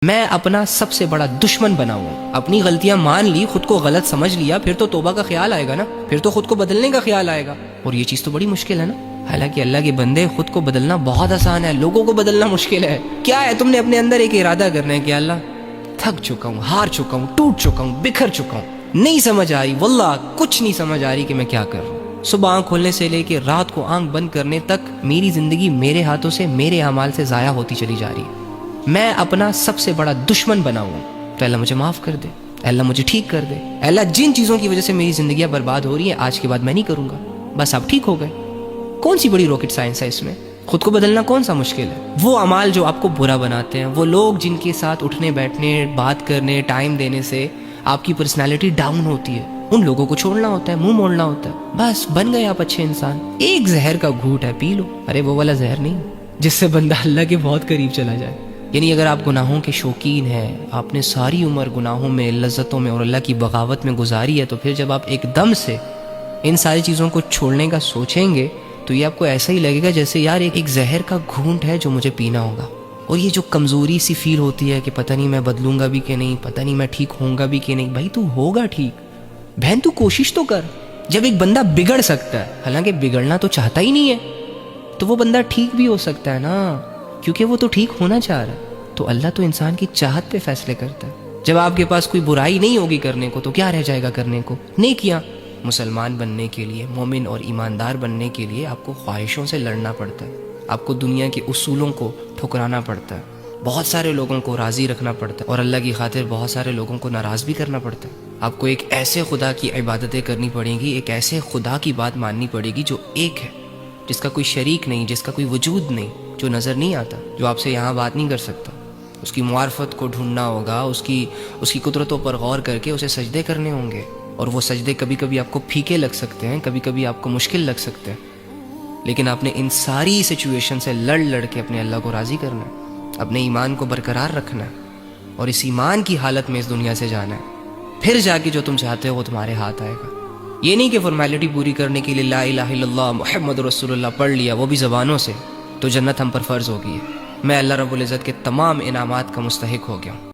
میں اپنا سب سے بڑا دشمن بنا ہوں. اپنی غلطیاں مان لی، خود کو غلط سمجھ لیا، پھر تو توبہ کا خیال آئے گا نا، پھر تو خود کو بدلنے کا خیال آئے گا. اور یہ چیز تو بڑی مشکل ہے نا. حالانکہ اللہ کے بندے، خود کو بدلنا بہت آسان ہے، لوگوں کو بدلنا مشکل ہے. کیا ہے، تم نے اپنے اندر ایک ارادہ کرنا ہے کہ اللہ تھک چکا ہوں، ہار چکا ہوں، ٹوٹ چکا ہوں، بکھر چکا ہوں، نہیں سمجھ آ رہی، واللہ کچھ نہیں سمجھ آ رہی کہ میں کیا کر رہا ہوں. صبح آنکھ کھولنے سے لے کے رات کو آنکھ بند کرنے تک میری زندگی میرے ہاتھوں سے، میرے اعمال سے ضائع ہوتی چلی جا رہی ہے. میں اپنا سب سے بڑا دشمن بنا ہوں. تو اللہ مجھے معاف کر دے، اللہ مجھے ٹھیک کر دے. اللہ جن چیزوں کی وجہ سے میری زندگیاں برباد ہو رہی ہیں، آج کے بعد میں نہیں کروں گا. بس آپ ٹھیک ہو گئے. کون سی بڑی راکٹ سائنس ہے اس میں؟ خود کو بدلنا کون سا مشکل ہے؟ وہ اعمال جو آپ کو برا بناتے ہیں، وہ لوگ جن کے ساتھ اٹھنے بیٹھنے، بات کرنے، ٹائم دینے سے آپ کی پرسنالٹی ڈاؤن ہوتی ہے، ان لوگوں کو چھوڑنا ہوتا ہے، منہ موڑنا ہوتا ہے. بس بن گئے آپ اچھے انسان. ایک زہر کا گھونٹ ہے، پی لو. ارے وہ والا زہر نہیں جس سے بندہ اللہ کے بہت قریب چلا جائے. یعنی اگر آپ گناہوں کے شوقین ہیں، آپ نے ساری عمر گناہوں میں، لذتوں میں اور اللہ کی بغاوت میں گزاری ہے، تو پھر جب آپ ایک دم سے ان ساری چیزوں کو چھوڑنے کا سوچیں گے تو یہ آپ کو ایسا ہی لگے گا جیسے یار ایک زہر کا گھونٹ ہے جو مجھے پینا ہوگا. اور یہ جو کمزوری سی فیل ہوتی ہے کہ پتہ نہیں میں بدلوں گا بھی کہ نہیں، پتہ نہیں میں ٹھیک ہوں گا بھی کہ نہیں. بھائی تو ہوگا ٹھیک، بہن تو کوشش تو کر. جب ایک بندہ بگڑ سکتا ہے، حالانکہ بگڑنا تو چاہتا ہی نہیں ہے، تو وہ بندہ ٹھیک بھی ہو سکتا ہے نا، کیونکہ وہ تو ٹھیک ہونا چاہ رہا ہے. تو اللہ تو انسان کی چاہت پہ فیصلے کرتا ہے. جب آپ کے پاس کوئی برائی نہیں ہوگی کرنے کو تو کیا رہ جائے گا کرنے کو؟ نیکیاں. مسلمان بننے کے لیے، مومن اور ایماندار بننے کے لیے آپ کو خواہشوں سے لڑنا پڑتا ہے، آپ کو دنیا کے اصولوں کو ٹھکرانا پڑتا ہے، بہت سارے لوگوں کو راضی رکھنا پڑتا ہے، اور اللہ کی خاطر بہت سارے لوگوں کو ناراض بھی کرنا پڑتا ہے. آپ کو ایک ایسے خدا کی عبادتیں کرنی پڑیں گی، ایک ایسے خدا کی بات ماننی پڑے گی جو ایک ہے، جس کا کوئی شریک نہیں، جس کا کوئی وجود نہیں، جو نظر نہیں آتا، جو آپ سے یہاں بات نہیں کر سکتا. اس کی معرفت کو ڈھونڈنا ہوگا، اس کی قدرتوں پر غور کر کے اسے سجدے کرنے ہوں گے. اور وہ سجدے کبھی کبھی آپ کو پھیکے لگ سکتے ہیں، کبھی کبھی آپ کو مشکل لگ سکتے ہیں، لیکن آپ نے ان ساری سچویشن سے لڑ کے اپنے اللہ کو راضی کرنا ہے، اپنے ایمان کو برقرار رکھنا ہے، اور اس ایمان کی حالت میں اس دنیا سے جانا ہے. پھر جا کے جو تم چاہتے ہو وہ تمہارے ہاتھ آئے گا. یہ نہیں کہ فارمیلٹی پوری کرنے کے لیے لا الہ الا اللہ محمد رسول اللہ پڑھ لیا، وہ بھی زبانوں سے، تو جنت ہم پر فرض ہو گئی ہے. میں اللہ رب العزت کے تمام انعامات کا مستحق ہو گیا ہوں.